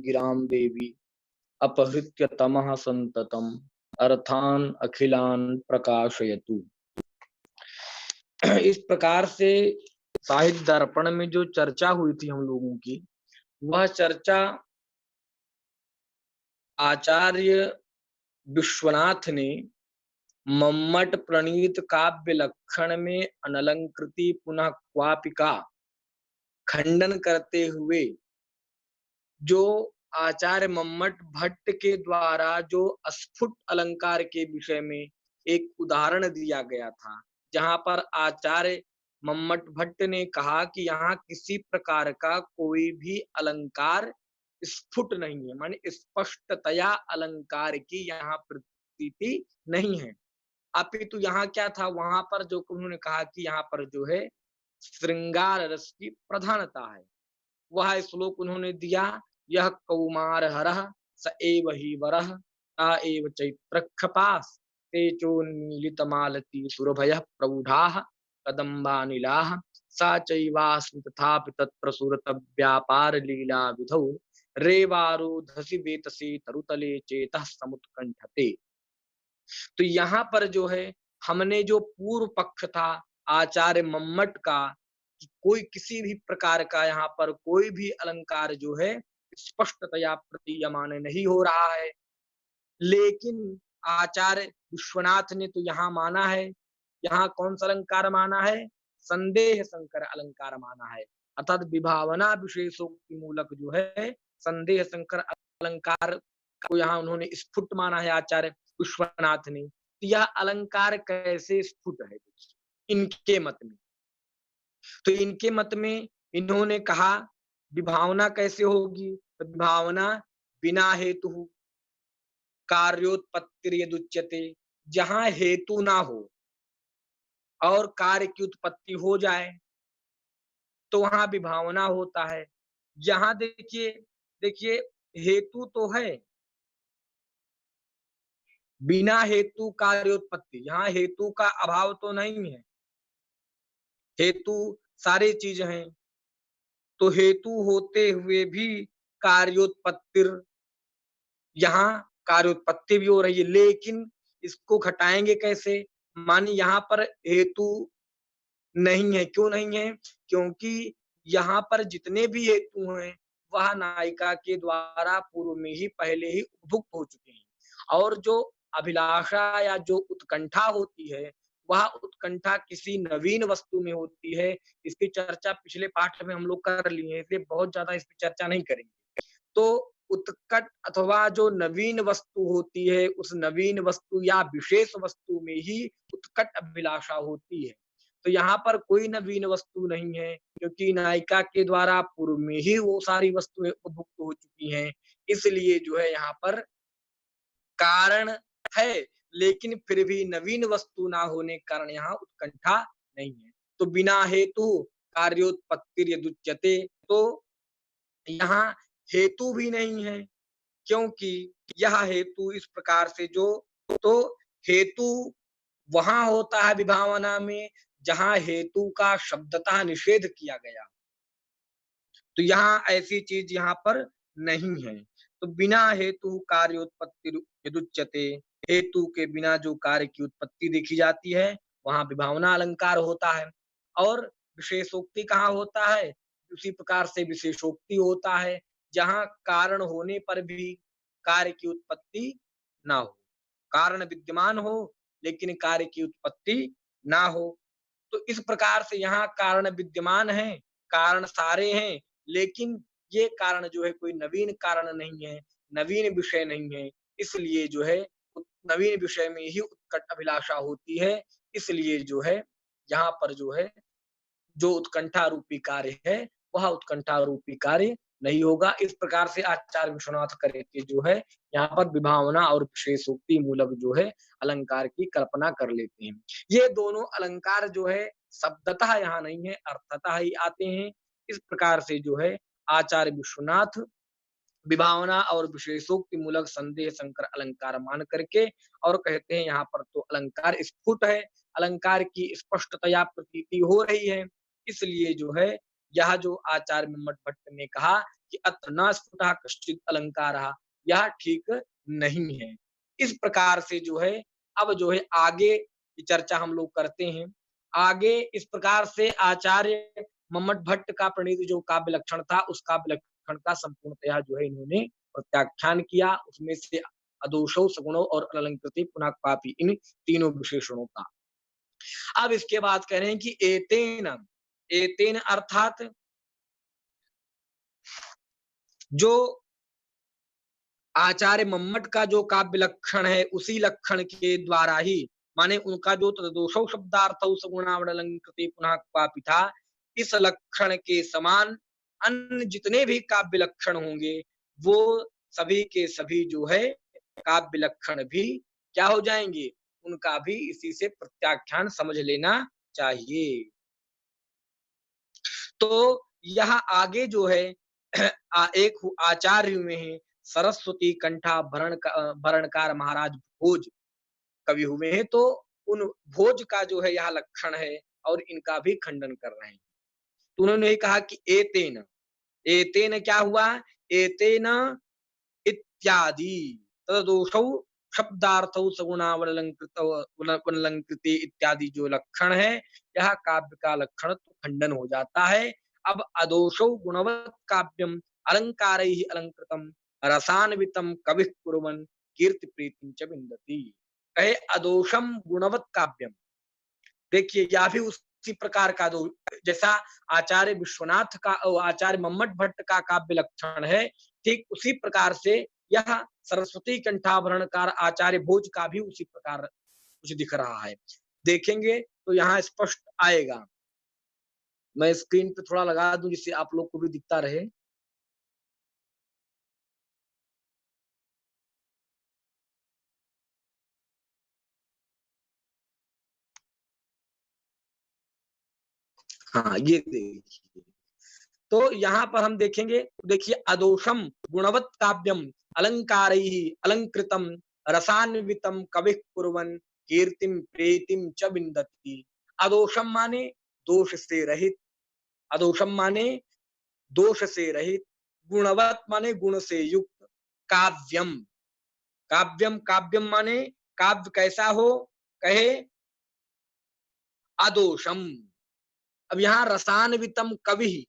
गिराम देवी अपहृत्य तमः संततम अर्थान अखिलान प्रकाशयतु। इस प्रकार से साहित्य दर्पण में जो चर्चा हुई थी हम लोगों की, वह चर्चा आचार्य विश्वनाथ ने मम्मट प्रणीत काव्य लक्षण में अनलंकृति पुनः क्वापिका खंडन करते हुए, जो आचार्य मम्मट भट्ट के द्वारा जो स्फुट अलंकार के विषय में एक उदाहरण दिया गया था, जहां पर आचार्य मम्मट भट्ट ने कहा कि यहाँ किसी प्रकार का कोई भी अलंकार स्फुट नहीं है, माने स्पष्टतया अलंकार की यहाँ प्रतीति नहीं है। अपितु यहाँ क्या था, वहां पर जो उन्होंने कहा कि यहाँ पर जो है श्रृंगार रस की प्रधानता है, वह श्लोक उन्होंने दिया। यह कौमार हरः स एव ही वरः ता एव चैत्र खपास तेजोन्मीलित मालती सुरभयः प्रौढ़ाः कदम्बानिलाः सा चैवास्मि तथापि तत्प्रसुरत व्यापार लीला विधौ रेवारोधसि वेतसे तरुतले चेतः समुत्कंठते। तो यहाँ पर जो है हमने जो पूर्व पक्ष था आचार्य मम्मट का, कि कोई किसी भी प्रकार का यहाँ पर कोई भी अलंकार जो है स्पष्टतया प्रतीयमान नहीं हो रहा है, लेकिन आचार्य विश्वनाथ ने तो यहाँ माना है, यहाँ कौन सा अलंकार माना है, संदेह संकर अलंकार माना है, अर्थात विभावना विशेषोक्ति मूलक जो है संदेह संकर अलंकार को यहाँ उन्होंने स्फुट माना है आचार्य विश्वनाथ ने। तो यह अलंकार कैसे स्फुट है इनके मत में, तो इनके मत में इन्होंने कहा विभावना कैसे होगी, तो विभावना बिना हेतु कार्योत्पत्तिर्यदुच्यते, जहां हेतु ना हो और कार्य की उत्पत्ति हो जाए तो वहां विभावना होता है। यहाँ देखिए देखिए हेतु तो है, बिना हेतु कार्योत्पत्ति, यहाँ हेतु का अभाव तो नहीं है, हेतु सारे चीज हैं, तो हेतु होते हुए भी कार्योत्पत्तिर, यहाँ कार्योत्पत्ति भी हो रही है, लेकिन इसको घटाएंगे कैसे, मानी यहाँ पर हेतु नहीं है। क्यों नहीं है, क्योंकि यहाँ पर जितने भी हेतु हैं वह नायिका के द्वारा पूर्व में ही पहले ही उपभुक्त हो चुके हैं, और जो अभिलाषा या जो उत्कंठा होती है वह उत्कंठा किसी नवीन वस्तु में होती है। इसकी चर्चा पिछले पाठ में हम लोग कर लिए हैं, इसलिए बहुत ज्यादा इस पर चर्चा नहीं करेंगे। तो उत्कट अथवा जो नवीन वस्तु होती है, उस नवीन वस्तु या विशेष वस्तु में ही उत्कट अभिलाषा होती है। तो यहाँ पर कोई नवीन वस्तु नहीं है, क्योंकि नायिका के द्वारा पूर्व में ही वो सारी वस्तुएं उपभुक्त हो चुकी हैं, इसलिए जो है यहाँ पर कारण है, लेकिन फिर भी नवीन वस्तु ना होने के कारण यहाँ उत्कंठा नहीं है। तो बिना हेतु कार्योत्पत्तिर्यदुच्यते, तो यहाँ हेतु भी नहीं है, क्योंकि यह हेतु इस प्रकार से जो, तो हेतु वहां होता है विभावना में जहां हेतु का शब्दतः निषेध किया गया, तो यहाँ ऐसी चीज यहाँ पर नहीं है। तो बिना हेतु कार्योत्पत्ति यदुच्यते, हेतु के बिना जो कार्य की उत्पत्ति देखी जाती है वहां विभावना अलंकार होता है। और विशेषोक्ति कहाँ होता है, उसी प्रकार से विशेषोक्ति होता है, जहां कारण होने पर भी कार्य की उत्पत्ति ना हो, कारण विद्यमान हो लेकिन कार्य की उत्पत्ति ना हो। तो इस प्रकार से यहाँ कारण विद्यमान है, कारण सारे हैं, लेकिन ये कारण जो है कोई नवीन कारण नहीं है, नवीन विषय नहीं है, इसलिए जो है नवीन विषय में ही उत्कट अभिलाषा होती है, इसलिए जो है यहाँ पर जो है जो उत्कंठा रूपी कार्य है वह उत्कंठा रूपी कार्य नहीं होगा। इस प्रकार से आचार्य विश्वनाथ करके जो है यहाँ पर विभावना और विशेषोक्ति मूलक जो है अलंकार की कल्पना कर लेते हैं। ये दोनों अलंकार जो है शब्दतः यहाँ नहीं है, अर्थतः ही आते हैं। इस प्रकार से जो है आचार्य विश्वनाथ विभावना और विशेषोक्ति मूलक संदेह संकर अलंकार मान करके और कहते हैं यहाँ पर तो अलंकार स्फुट है, अलंकार की स्पष्टतया प्रतीति हो रही है, इसलिए जो है यह जो आचार्य मम्मट भट्ट ने कहा कि अत्र न स्फुटः कश्चित् अलंकारः, यह ठीक नहीं है। इस प्रकार से जो है अब जो है आगे की चर्चा हम लोग करते हैं। आगे इस प्रकार से आचार्य मम्मट भट्ट का प्रणीत जो काव्य लक्षण था, उस काव्य लक्षण का संपूर्णतया जो है इन्होंने प्रत्याख्यान किया। उसमें से अदोषौ, सगुणौ और अलंकृति पुनः क्वापि, इन तीनों विशेषणों का। अब इसके बाद कह रहे हैं कि एतेन, एतेन अर्थात जो आचार्य मम्मट का जो काव्य लक्षण है, उसी लक्षण के द्वारा ही, माने उनका जो तदोषौ शब्दार्थौ सगुणावलंकृति पुनः क्वापि था, इस लक्षण के समान अन्य जितने भी काव्य लक्षण होंगे, वो सभी के सभी जो है काव्य लक्षण भी क्या हो जाएंगे, उनका भी इसी से प्रत्याख्यान समझ लेना चाहिए। तो यहाँ आगे जो है एक आचार्य में है सरस्वती कंठा भरणकार महाराज भोज कवि हुए हैं, तो उन भोज का जो है यह लक्षण है और इनका भी खंडन कर रहे हैं। तो उन्होंने कहा कि एतेन, एतेन क्या हुआ, एतेन इत्यादि तदोषौ शब्दार्थौ सगुणावलंकृति इत्यादि जो लक्षण है, यह काव्य का लक्षण तो खंडन हो जाता है। अब अदोषौ गुणवत् काव्यम अलंकारैः अलंकृतम रसान्वितम कविः कुर्वन् कीर्ति प्रीतिं च विन्दति। कहे अदोषम गुणवत् काव्यम, देखिए यह भी उसी प्रकार का दो, जैसा आचार्य विश्वनाथ का और आचार्य मम्मट भट्ट का काव्य लक्षण है, ठीक उसी प्रकार से यह सरस्वती कंठाभरणकार आचार्य भोज का भी उसी प्रकार कुछ दिख रहा है। देखेंगे तो यहाँ स्पष्ट आएगा। मैं स्क्रीन पे थोड़ा लगा दूं जिससे आप लोग को भी दिखता रहे। हाँ ये देखिए, तो यहाँ पर हम देखेंगे, देखिए अदोषम गुणवत् काव्यम अलंकारैः अलंकृतम रसान्वितम कविः कुर्वन् कीर्तिम प्रीतिम च विन्दति। अदोषम माने दोष से रहित, अदोषम माने दोष से रहित, गुणवत् माने गुण से युक्त, काव्यम, काव्यम काव्यम माने काव्य कैसा हो, कहे अदोषम। अब यहाँ रसान्वितम कवि,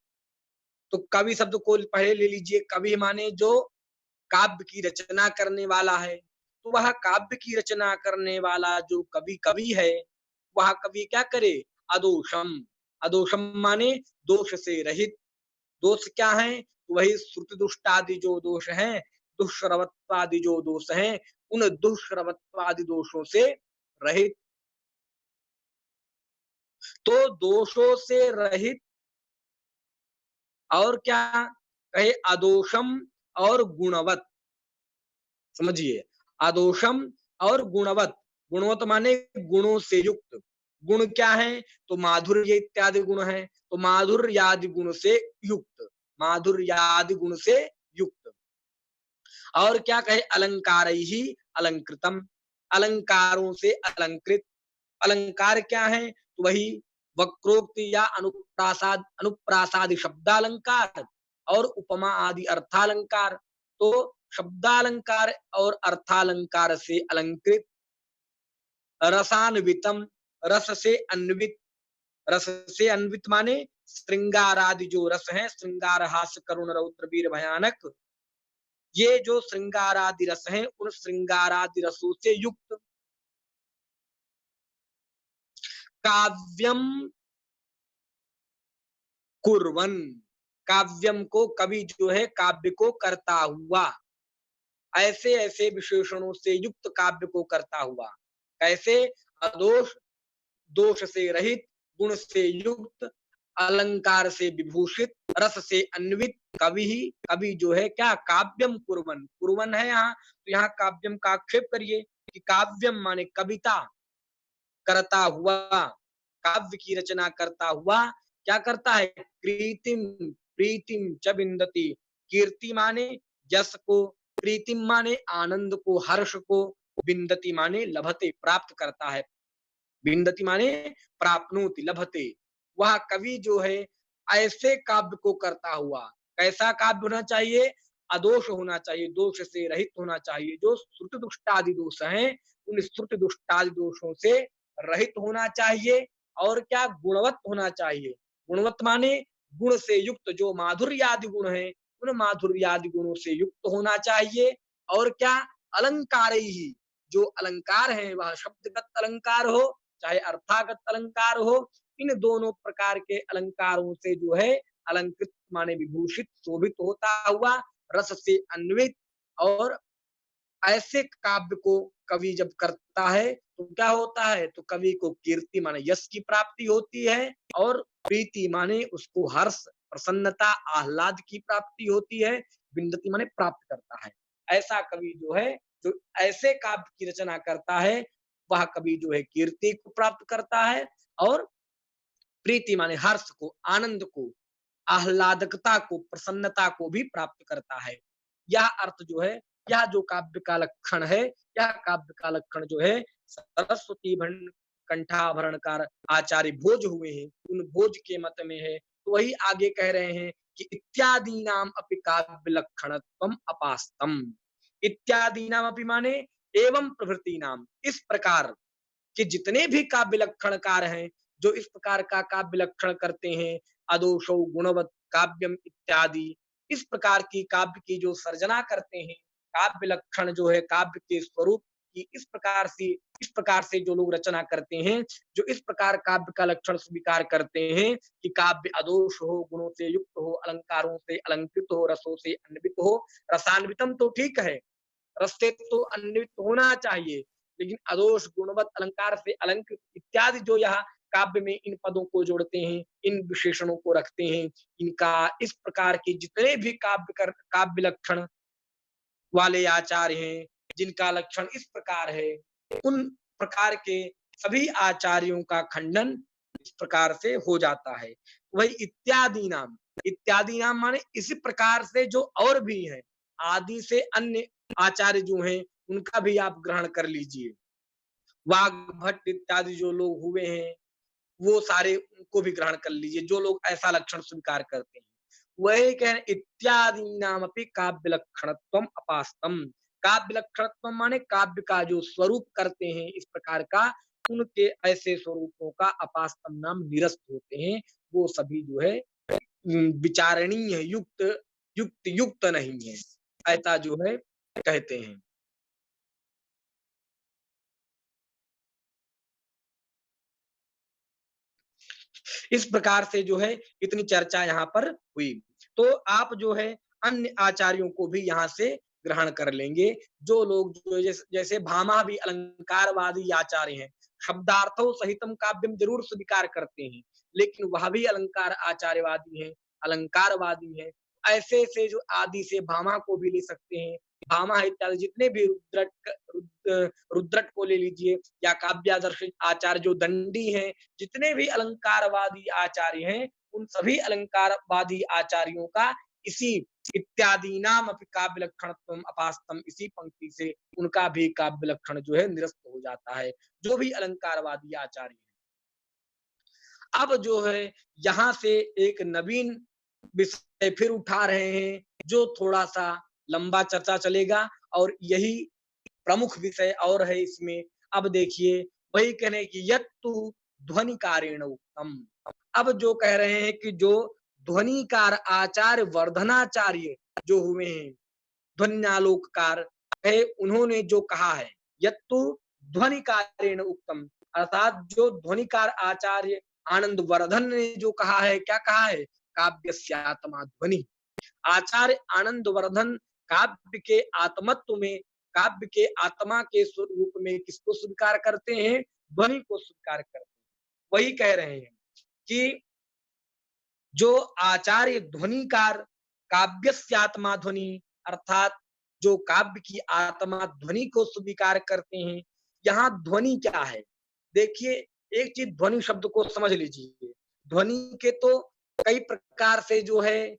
तो कवि शब्द को पहले ले लीजिए, कवि माने जो काव्य की रचना करने वाला है, तो वह काव्य की रचना करने वाला जो कवि कवि है, वह कवि क्या करे, अदोषम, अदोषम माने दोष से रहित। दोष क्या है, वही श्रुति दुष्टादि जो दोष हैं, दुष्श्रवत्वादि जो दोष हैं, उन दुष्श्रवत्वादि दोषों से रहित। तो दोषों से रहित और क्या, कहे अदोषम और गुणवत, समझिए अदोषम और गुणवत, गुणवत माने गुणों से युक्त, गुण क्या है, तो माधुर्य इत्यादि गुण है, तो माधुर्यादि गुण से युक्त, माधुर्यादि गुण से युक्त। और क्या कहे, अलंकार ही अलंकृतम, अलंकारों से अलंकृत। अलंकार क्या है, तो वही वक्रोक्ति या अनुप्रासाद, अनुप्रासादि शब्दालंकार और उपमा आदि अर्थालंकार। तो शब्दालंकार और अर्थालंकार से अलंकृत, रसान्वितम, रस से अन्वित, रस से अन्वित माने श्रृंगार आदि जो रस है, श्रृंगार हास्य करुण रौद्र वीर भयानक, ये जो श्रृंगार आदि रस हैं, उन श्रृंगार आदि रसों से युक्त। काव्यम कुर्वन, काव्यम को कवि जो है काव्य को करता हुआ, ऐसे ऐसे विशेषणों से युक्त काव्य को करता हुआ, कैसे, अदोष, दोष से रहित, गुण से युक्त, अलंकार से विभूषित, रस से अन्वित कवि ही, कवि जो है क्या, काव्यम कुर्वन, कुर्वन है यहाँ, तो यहाँ काव्यम का आक्षेप करिए कि काव्यम माने कविता करता हुआ, काव्य की रचना करता हुआ, क्या करता है, प्रीतिम, प्रीतिम च विन्दति, कीर्ति माने यश को, प्रीतिम माने आनंद को, हर्ष को, विन्दति माने लभते, प्राप्त करता है, विन्दति माने प्राप्नोति, लभते। वह कवि जो है ऐसे काव्य को करता हुआ, कैसा काव्य होना चाहिए? अदोष होना चाहिए, दोष से रहित होना चाहिए। जो श्रुति दुष्टादि दोष हैं, उन श्रुति दुष्टादि दोषों से रहित होना चाहिए। और क्या? गुणवत होना चाहिए। गुणवत माने गुण से युक्त, जो माधुर्यादि गुण हैं, उन माधुर्यादि गुणों से युक्त होना चाहिए। और क्या? अलंकार ही, जो अलंकार हैं वह शब्दगत अलंकार हो चाहे अर्थागत अलंकार हो, इन दोनों प्रकार के अलंकारों से जो है अलंकृत माने विभूषित शोभित होता हुआ, रस से अन्वित। और ऐसे काव्य को कवि जब करता है तो क्या होता है? तो कवि को कीर्ति माने यश की प्राप्ति होती है, और प्रीति माने उसको हर्ष, प्रसन्नता, आह्लाद की प्राप्ति होती है। विन्दति माने प्राप्त करता है। ऐसा कवि जो है, जो ऐसे काव्य की रचना करता है, वह कवि जो है कीर्ति को प्राप्त करता है, और प्रीति माने हर्ष को, आनंद को, आह्लादकता को, प्रसन्नता को भी प्राप्त करता है। यह अर्थ जो है, यह जो काव्य का लक्षण है, यह काव्य का लक्षण जो है सरस्वती कंठाभरणकार आचार्य भोज हुए हैं, उन भोज के मत में है। तो वही आगे कह रहे हैं कि इत्यादि नाम अपि काव्य लक्षणत्वम अपास्तम। इत्यादि नाम अपि माने एवं प्रभृति नाम, इस प्रकार कि जितने भी काव्य लक्षणकार हैं, जो इस प्रकार का काव्य लक्षण करते हैं, अदोषौ गुणवत् काव्यम इत्यादि, इस प्रकार की काव्य की जो सर्जना करते हैं, काव्य लक्षण जो है काव्य के स्वरूप की इस प्रकार से जो लोग रचना करते हैं, जो इस प्रकार काव्य का लक्षण स्वीकार करते हैं कि काव्य अदोष हो, गुणों से युक्त हो, अलंकारों से अलंकृत हो, रसों से अन्वित हो। रसान्वितम तो ठीक है, रस से तो अन्वित होना चाहिए, लेकिन अदोष, गुणवत, अलंकार से अलंकृत इत्यादि जो यहाँ काव्य में इन पदों को जोड़ते हैं, इन विशेषणों को रखते हैं, इनका इस प्रकार के जितने भी काव्य लक्षण वाले आचार्य हैं, जिनका लक्षण इस प्रकार है, उन प्रकार के सभी आचार्यों का खंडन इस प्रकार से हो जाता है। वही इत्यादि नाम माने इसी प्रकार से जो और भी हैं, आदि से अन्य आचार्य जो हैं, उनका भी आप ग्रहण कर लीजिए। वाग्भट इत्यादि जो लोग हुए हैं, वो सारे उनको भी ग्रहण कर लीजिए, जो लोग ऐसा लक्षण स्वीकार करते हैं। वही कह रहे इत्यादीनामपि काव्य लक्षणत्वम अपास्तम। काव्य लक्षणत्वम माने काव्य का जो स्वरूप करते हैं इस प्रकार का, उनके ऐसे स्वरूपों का अपास्तम नाम निरस्त होते हैं। वो सभी जो है विचारणीय, युक्त नहीं है, ऐसा जो है कहते हैं। इस प्रकार से जो है इतनी चर्चा यहाँ पर हुई। तो आप जो है अन्य आचार्यों को भी यहाँ से ग्रहण कर लेंगे। जो लोग जो जैसे भामा भी अलंकारवादी आचार्य हैं, शब्दार्थों सहितम काव्यम जरूर स्वीकार करते हैं, लेकिन वह भी अलंकार आचार्यवादी हैं, अलंकारवादी हैं। ऐसे से जो आदि से भामा को भी ले सकते हैं। भामा इत्यादि जितने भी रुद्रट को ले लीजिए, या काव्यादर्श आचार्य जो दंडी हैं, जितने भी अलंकारवादी आचार्य हैं, उन सभी अलंकारवादी आचार्यों का इसी इत्यादि नाम अपि काव्य लक्षणत्वम अपास्तम, इसी पंक्ति से उनका भी काव्य लक्षण जो है निरस्त हो जाता है, जो भी अलंकारवादी आचार्य हैं। अब जो है यहाँ से एक नवीन विषय फिर उठा रहे हैं, जो थोड़ा सा लंबा चर्चा चलेगा, और यही प्रमुख विषय और है इसमें। अब देखिए, वही कह रहे हैं कि यत्तु ध्वनिकारेण उत्तम। अब जो कह रहे हैं कि जो ध्वनिकार आचार्य वर्धनाचार्य जो हुए हैं, ध्वन्यालोककार है, उन्होंने जो कहा है, यत्तु ध्वनिकारेण उत्तम, अर्थात जो ध्वनिकार आचार्य आनंद वर्धन ने जो कहा है, क्या कहा है? काव्यस्यात्मा ध्वनि। आचार्य आनंद वर्धन काव्य के आत्मत्व में, काव्य के आत्मा के स्वरूप में किसको स्वीकार करते हैं? ध्वनि को स्वीकार करते हैं। वही कह रहे हैं कि जो आचार्य ध्वनिकार काव्यस्यात्मा ध्वनि, अर्थात जो काव्य की आत्मा ध्वनि को स्वीकार करते हैं। यहाँ ध्वनि क्या है? देखिए, एक चीज ध्वनि शब्द को समझ लीजिए। ध्वनि के तो कई प्रकार से जो है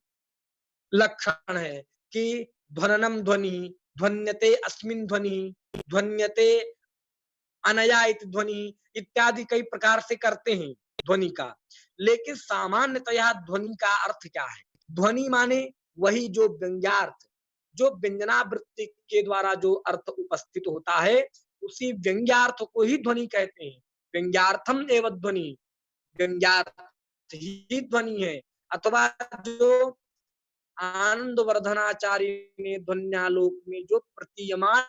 लक्षण है कि ध्वननम ध्वनि, ध्वन्यते अस्मिन् ध्वनि, ध्वन्यते अनया इति ध्वनि, इत्यादि कई प्रकार से करते हैं ध्वनि का। लेकिन सामान्यतया ध्वनि का अर्थ क्या है? ध्वनि माने वही जो व्यंग्यार्थ, जो व्यंजनावृत्ति के द्वारा जो अर्थ उपस्थित होता है, उसी व्यंग्यार्थ को ही ध्वनि कहते हैं। व्यंग्यार्थम एव ध्वनि, व्यंग्यार्थ ही ध्वनि है। अथवा जो आनंद वर्धनाचार्य ने ध्वन्यालोक में जो प्रतीयमान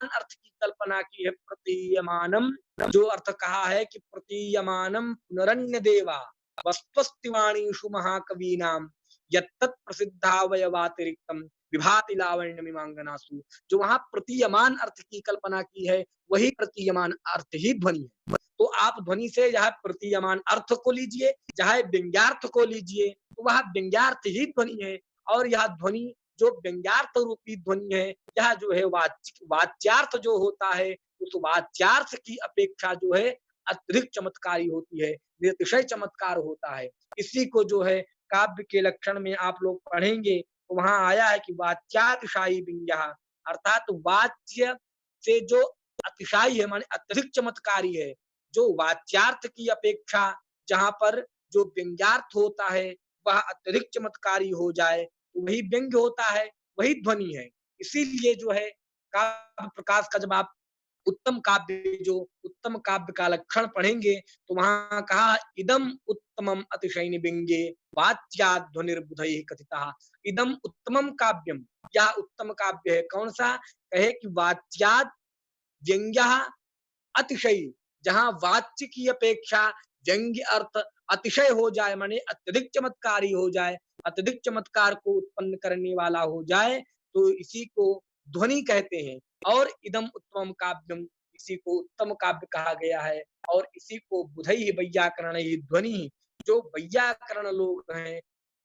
अर्थ की कल्पना की है, प्रतीयमानम जो अर्थ कहा है कि प्रतीयमानम पुनरन्य देवा वस्त्वस्तिवाणीषु महाकवीनाम यत्तत् प्रसिद्धावयवातिरिक्तम विभाति लावण्य मीमांगनासु, जो वहां प्रतीयमान अर्थ की कल्पना की है, वही प्रतीयमान अर्थ ही ध्वनि है। तो आप ध्वनि से जहाँ प्रतीयमान अर्थ को लीजिए, जहाँ व्यंग्यार्थ को लीजिए, तो वह व्यंग्यार्थ ही ध्वनि है। और यह ध्वनि जो व्यंग्यार्थ रूपी ध्वनि है, यह जो है वाच्यार्थ जो होता है, उस वाच्यार्थ की अपेक्षा जो है अतिरिक्त चमत्कारी होती है, निरतिशय चमत्कार होता है। इसी को जो है काव्य के लक्षण में आप लोग पढ़ेंगे तो वहां आया है कि वाच्यातिशायी विंज्ञः, अर्थात वाच्य से जो अतिशायी है माने अत्यधिक चमत्कारी है, जो वाच्यार्थ की अपेक्षा जहां पर जो व्यंग्यार्थ होता है वह अत्यधिक चमत्कारी हो जाए, तो वही व्यंग्य होता है, वही ध्वनि है। इसीलिए जो है काव्य प्रकाश का जब आप उत्तम काव्य का लक्षण पढ़ेंगे तो वहां कहा इदम उत्तमम अतिशयनि व्यंग्ये वाच्याद् ध्वनिर्बुधैः कथितः। इदम उत्तमम काव्यम, यह उत्तम काव्य है। कौन सा? कहे कि वाच्याद् व्यंग्यः अतिशय, जहां वाच्य की अपेक्षा व्यंग्य अर्थ अतिशय हो जाए, माने अत्यधिक चमत्कारी हो जाए, अत्यधिक चमत्कार को उत्पन्न करने वाला हो जाए, तो इसी को ध्वनि कहते हैं। और इदम उत्तम काव्यम, इसी को उत्तम काव्य कहा गया है। और इसी को बुधई वैयाकरण ही ध्वनि, जो वैयाकरण लोग हैं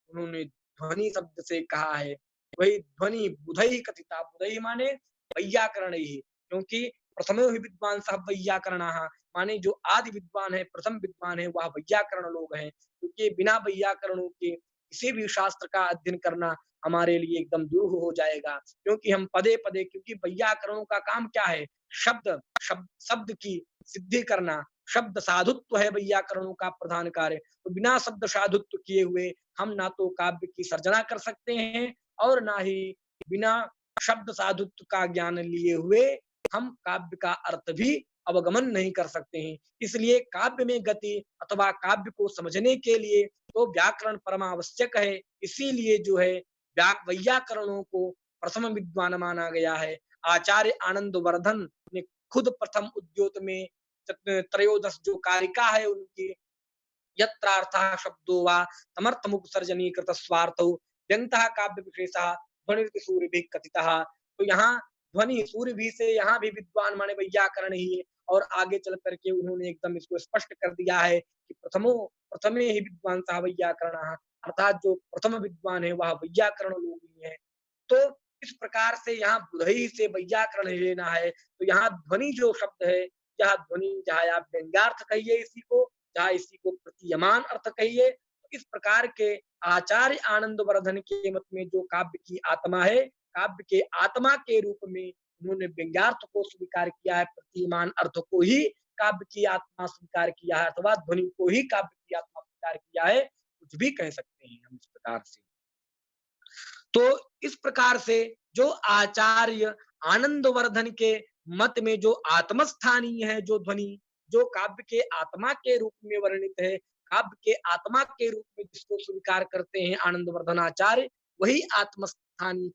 उन्होंने ध्वनि शब्द से कहा है, वही ध्वनि बुधई कथिता। बुधई माने वैयाकरण ही, क्योंकि प्रथमो ही विद्वान सह वैयाकरणाः, माने जो आदि विद्वान है, प्रथम विद्वान है, वह वैयाकरण लोग हैं। क्योंकि बिना वैयाकरणों के किसी भी शास्त्र का अध्ययन करना हमारे लिए एकदम दुरूह हो जाएगा। क्योंकि हम पदे पदे, क्योंकि वैयाकरणों का काम क्या है? शब्द शब्द शब्द की सिद्धि करना, शब्द साधुत्व है वैयाकरणों का प्रधान कार्य। तो बिना शब्द साधुत्व किए हुए हम ना तो काव्य की सर्जना कर सकते हैं, और ना ही बिना शब्द साधुत्व का ज्ञान लिए हुए हम काव्य का अर्थ भी अवगमन नहीं कर सकते हैं। इसलिए काव्य में गति अथवा काव्य को समझने के लिए तो व्याकरण परमावश्यक है। इसीलिए जो है वैयाकरणों को प्रथम विद्वान माना गया है। आचार्य आनंद वर्धन ने खुद प्रथम उद्योत में त्रयोदश जो कारिका है उनकी, यत्रार्थः शब्दो वा तमर्थमुपसर्जनी कृतस्वार्थौ व्यंगतः काव्य विशेषः ध्वनिरिति सूरिभिः कथितः। तो यहाँ ध्वनि सूर्य भी से यहाँ भी विद्वान माने वैयाकरण ही है। और आगे चल करके उन्होंने एकदम इसको स्पष्ट कर दिया है कि प्रथमे ही विद्वान सह वैयाकरण, अर्थात जो प्रथम विद्वान है वह वैयाकरण लोग ही है। तो इस प्रकार से यहाँ बुधई से वैयाकरण लेना है। तो यहाँ ध्वनि जो शब्द है, यह ध्वनि चाहे आप व्यंग्यार्थ कहिए इसी को, चाहे इसी को प्रतीयमान अर्थ कहिए, तो इस प्रकार के आचार्य आनंद वर्धन के मत में जो काव्य की आत्मा है, काव्य के आत्मा के रूप में उन्होंने व्यंग्यार्थ को स्वीकार किया है, प्रतीयमान अर्थ को ही काव्य की आत्मा स्वीकार किया है, अथवा ध्वनि को ही काव्य की आत्मा स्वीकार किया है, कुछ भी कह सकते हैं हम इस प्रकार से। तो इस प्रकार से जो आचार्य आनंद वर्धन के मत में जो आत्मस्थानीय है, जो ध्वनि जो काव्य के आत्मा के रूप में वर्णित है, काव्य के आत्मा के रूप में जिसको स्वीकार करते हैं आनंद वर्धन आचार्य, वही आत्मस्थानीय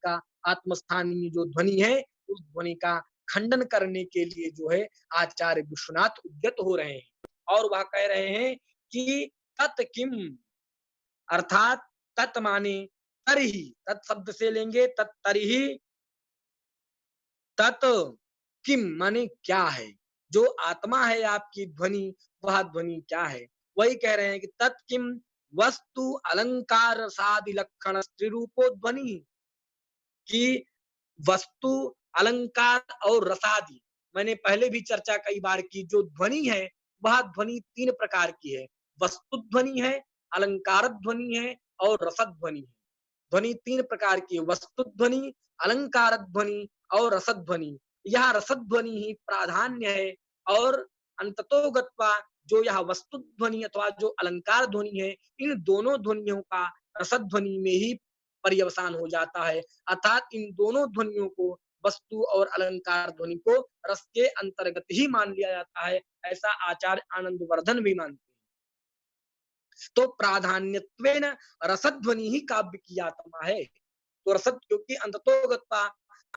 जो ध्वनि है, उस ध्वनि का खंडन करने के लिए जो है आचार्य विश्वनाथ उद्यत हो रहे हैं। और वह कह रहे हैं कि तत् किम, अर्थात तत् माने तरही, तत् शब्द से लेंगे तत्तरही, तत् किम माने क्या है, जो आत्मा है आपकी ध्वनि, वह ध्वनि क्या है? वही कह रहे हैं कि तत् किम वस्तु अलंकार सादि लक्षण त्रिरूपो ध्वनि, की वस्तु अलंकार और रसादि, मैंने पहले भी चर्चा कई बार की, जो ध्वनि है वह ध्वनि तीन प्रकार की है। वस्तु ध्वनि है, अलंकार ध्वनि है और रसद ध्वनि है। ध्वनि तीन प्रकार की, वस्तु ध्वनि, अलंकार ध्वनि और रसद ध्वनि। यह रसद ध्वनि ही प्राधान्य है। और अंततो गत्वा जो यह वस्तु ध्वनि अथवा जो अलंकार ध्वनि है, इन दोनों ध्वनियों का रसद ध्वनि में ही पर्यवसान हो जाता है। अर्थात इन दोनों ध्वनियों को, वस्तु और अलंकार ध्वनि को रस के अंतर्गत ही मान लिया जाता है, ऐसा आचार्य आनंदवर्धन भी मानते हैं। तो प्राधान्यत्वेन रसध्वनि ही काव्य की आत्मा है। तो रसद, क्योंकि अंततोगत्वा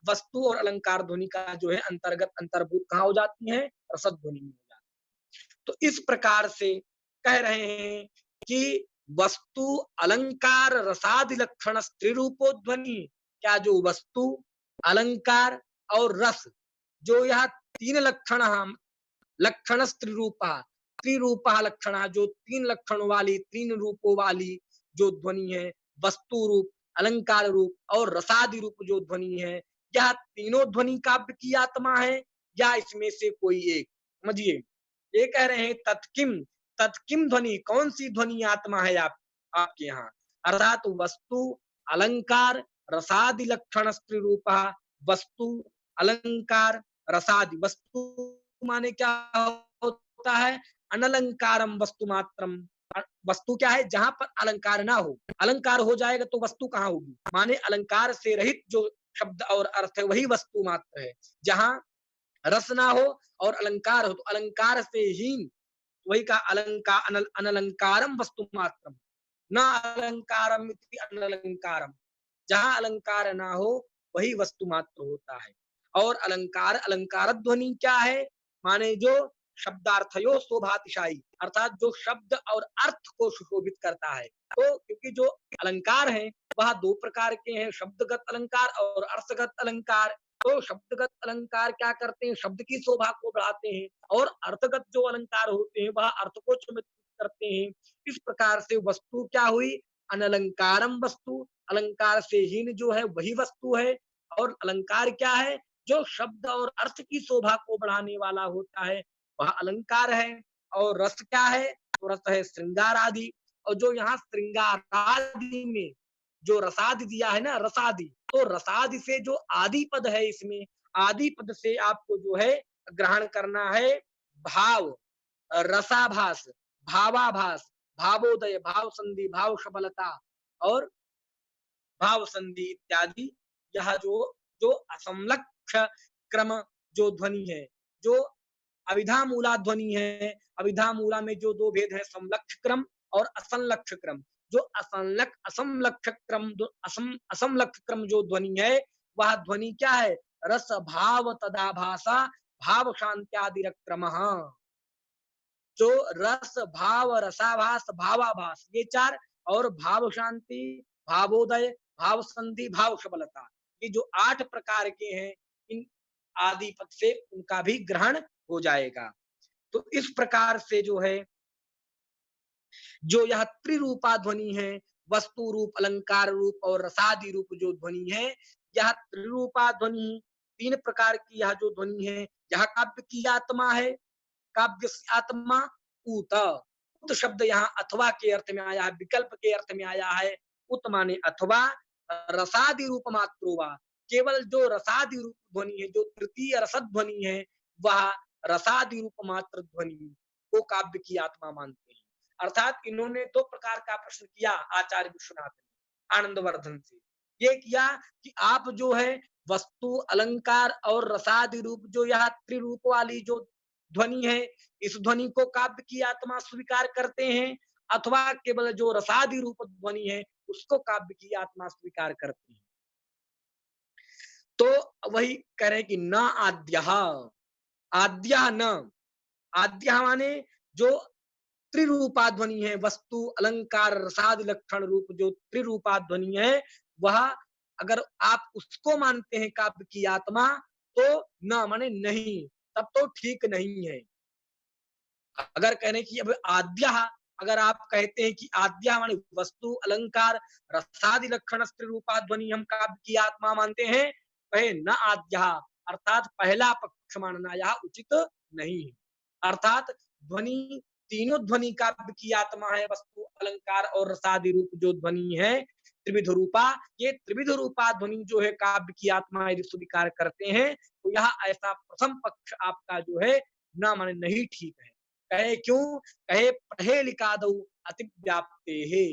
वस्तु और अलंकार ध्वनि का जो है अंतर्गत अंतर्भूत कहाँ हो जाती है, रसद ध्वनि में हो जाती है। तो इस प्रकार से कह रहे हैं कि वस्तु अलंकार रसादि लक्षण स्त्री रूपो ध्वनि, क्या जो वस्तु अलंकार और रस, जो यह तीन लक्षण हम लक्षण स्त्रीरूपा, त्रिरूपा लक्षण, जो तीन लक्षणों वाली, तीन रूपों वाली जो ध्वनि है, वस्तु रूप, अलंकार रूप और रसादि रूप जो ध्वनि है, क्या तीनों ध्वनि काव्य की आत्मा है या इसमें से कोई एक? समझिए, ये कह रहे हैं तत्किम, तत्किम ध्वनि, कौन सी ध्वनि आत्मा है आपके यहाँ? अर्थात वस्तु अलंकार रसादि लक्षण स्त्री रूपा, वस्तु अलंकार रसादि, वस्तु माने क्या होता है, अनलंकारम वस्तु मात्रम। वस्तु क्या है, जहां पर अलंकार ना हो, अलंकार हो जाएगा तो वस्तु कहाँ होगी, माने अलंकार से रहित जो शब्द और अर्थ है वही वस्तु मात्र है। जहां रस ना हो और अलंकार हो तो अलंकार से हीन, वही का अलंकार, अनलंकारम वस्तु मात्रम, न अलंकारम इति अनलंकारम। जहां अलंकार ना हो वही वस्तु मात्र होता है। और अलंकार, अलंकार ध्वनि क्या है, माने जो शब्दार्थयो शोभातिशायी, अर्थात जो शब्द और अर्थ को सुशोभित करता है। तो क्योंकि जो अलंकार है वह दो प्रकार के हैं, शब्दगत अलंकार और अर्थगत अलंकार। तो शब्दगत अलंकार क्या करते हैं, शब्द की शोभा को बढ़ाते हैं, और अर्थगत जो अलंकार होते हैं वह अर्थ को चमत्कृत करते हैं। इस प्रकार से वस्तु क्या हुई, अनलंकारम वस्तु, अलंकार से हीन जो है वही वस्तु है। और अलंकार क्या है, जो शब्द और अर्थ की शोभा को बढ़ाने वाला होता है वह अलंकार है। और रस क्या है, तो रस है श्रृंगार आदि। और जो यहाँ श्रृंगार आदि में जो रसादि दिया है ना, रसादि, तो रसादि से जो आदि पद है, इसमें आदि पद से आपको जो है ग्रहण करना है भाव, रसाभास, भावाभास, भावोदय, भाव संधि, भाव सबलता और भाव संधि इत्यादि। यह जो जो असमलक्ष क्रम जो ध्वनि है, जो अविधा मूला ध्वनि है, अविधा मूला में जो दो भेद है, समलक्ष क्रम और असंलक्ष क्रम। जो असमलक्ष क्रम, जो असमलक्ष क्रम जो ध्वनि है, वह ध्वनि क्या है, रस भाव तदाभासा भाव शांत्यादि क्रम। जो रस भाव रसाभास भावाभास ये चार, और भाव शांति, भावोदय, भाव संधि, भाव सबलता, ये जो 8 प्रकार के हैं, इन आदि पद से उनका भी ग्रहण हो जाएगा। तो इस प्रकार से जो है, जो यह त्रिरूपा ध्वनि है, वस्तु रूप, अलंकार रूप और रसादि रूप जो ध्वनि है, यह त्रिरूपा ध्वनि, 3 प्रकार की यह जो ध्वनि है, यह काव्य की आत्मा है। काव्य आत्मा उत, उत शब्द यहाँ अथवा के अर्थ में आया है, विकल्प के अर्थ में आया है। उत माने अथवा, रसादि रूप मात्रोवा, केवल जो रसादि रूप ध्वनि है, जो तृतीय रसद ध्वनि है, वह रसादि रूप मात्र ध्वनि को काव्य की आत्मा मानते हैं। अर्थात इन्होंने 2 प्रकार का प्रश्न किया आचार्य विश्वनाथ ने आनंदवर्धन से। ये किया कि आप जो है वस्तु अलंकार और रसादि रूप, जो यह त्रिरूप वाली जो ध्वनि है, इस ध्वनि को काव्य की आत्मा स्वीकार करते हैं, अथवा केवल जो रसादि रूप ध्वनि है उसको काव्य की आत्मा स्वीकार करते हैं। तो वही कह रहे हैं कि न आद्य, आद्य न, आद्य माने जो त्रिरूपा ध्वनि है, वस्तु अलंकार रसादि लक्षण रूप जो त्रिरूपा ध्वनि है, वह अगर आप उसको मानते हैं काव्य की आत्मा, तो न माने नहीं, तब तो ठीक नहीं है। अगर कहने की अब आद्या, अगर आप कहते हैं कि आद्या माने वस्तु अलंकार रसादि लक्षण रूपा ध्वनि हम काव्य की आत्मा मानते हैं, कहे न आद्या, अर्थात पहला पक्ष मानना यह उचित नहीं है। अर्थात ध्वनि, तीनों ध्वनि काव्य की आत्मा है, वस्तु अलंकार और रसादि रूप जो ध्वनि है त्रिविध रूपा, ये त्रिविध रूपा ध्वनि जो है काव्य की आत्मा यदि स्वीकार करते हैं, तो यह ऐसा प्रथम पक्ष आपका जो है न माने नहीं ठीक है। कहे क्यों, कहे पढ़े लिखा दो अति व्याप्ते है,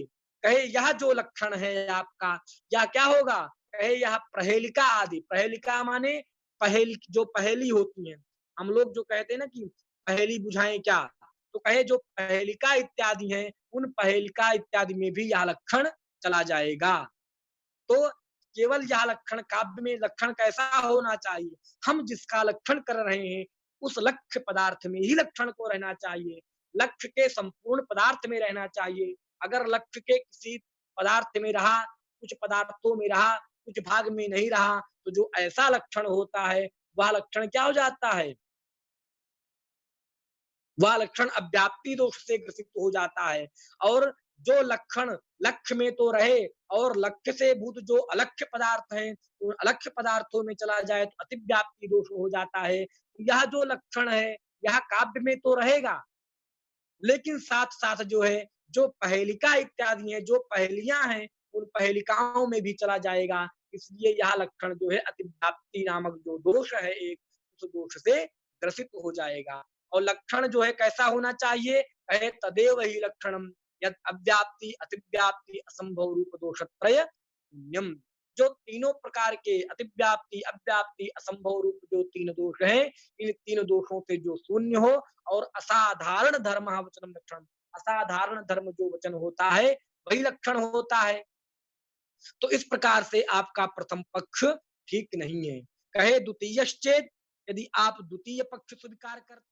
कहे यह जो लक्षण है आपका, या क्या होगा, कहे यह प्रहेलिका आदि, प्रहेलिका माने पहेली, जो पहेली होती है, हम लोग जो कहते हैं ना कि पहेली बुझाएं क्या, तो कहे जो पहेलिका इत्यादि हैं, उन पहेलिका इत्यादि में भी यह लक्षण चला जाएगा। तो केवल यह लक्षण, काव्य में लक्षण कैसा होना चाहिए, हम जिसका लक्षण कर रहे हैं उस लक्ष्य पदार्थ में ही लक्षण को रहना चाहिए, लक्ष्य के संपूर्ण पदार्थ में रहना चाहिए। अगर लक्ष्य के किसी पदार्थ में रहा, कुछ पदार्थों में रहा, कुछ भाग में नहीं रहा, तो जो ऐसा लक्षण होता है वह लक्षण क्या हो जाता है, वह लक्षण अव्याप्ति दोष से ग्रसित हो जाता है। और जो लक्षण लक्ष्य में तो रहे और लक्ष्य से भूत जो अलक्ष्य पदार्थ हैं, उन अलक्ष्य पदार्थों में चला जाए तो अतिव्याप्ति दोष हो जाता है। तो यह जो लक्षण है, यह काव्य में तो रहेगा, लेकिन साथ-साथ जो है, जो पहेलिका इत्यादि हैं, जो पहेलियाँ हैं, उन पहेलिकाओं में भी चला जाएगा। इसलिए यह लक्षण जो है अतिव्याप्ति नामक जो दोष है एक, उस दोष से ग्रसित हो जाएगा। और लक्षण जो है कैसा होना चाहिए? कहे तदेव ही लक्षणम यद अव्याप्ति, अतिव्याप्ति, असंभव रूप दोषत्रय शून्यम। जो तीनों प्रकार के अतिव्याप्ति, अव्याप्ति, असंभव रूप जो 3 दोष हैं, इन 3 दोषों से जो शून्य हो और असाधारण धर्म वचनम लक्षण, असाधारण धर्म जो वचन होता है वही लक्षण होता है। तो इस प्रकार से आपका प्रथम पक्ष ठीक नहीं है। कहे द्वितीयश्चेत, यदि आप द्वितीय पक्ष स्वीकार करते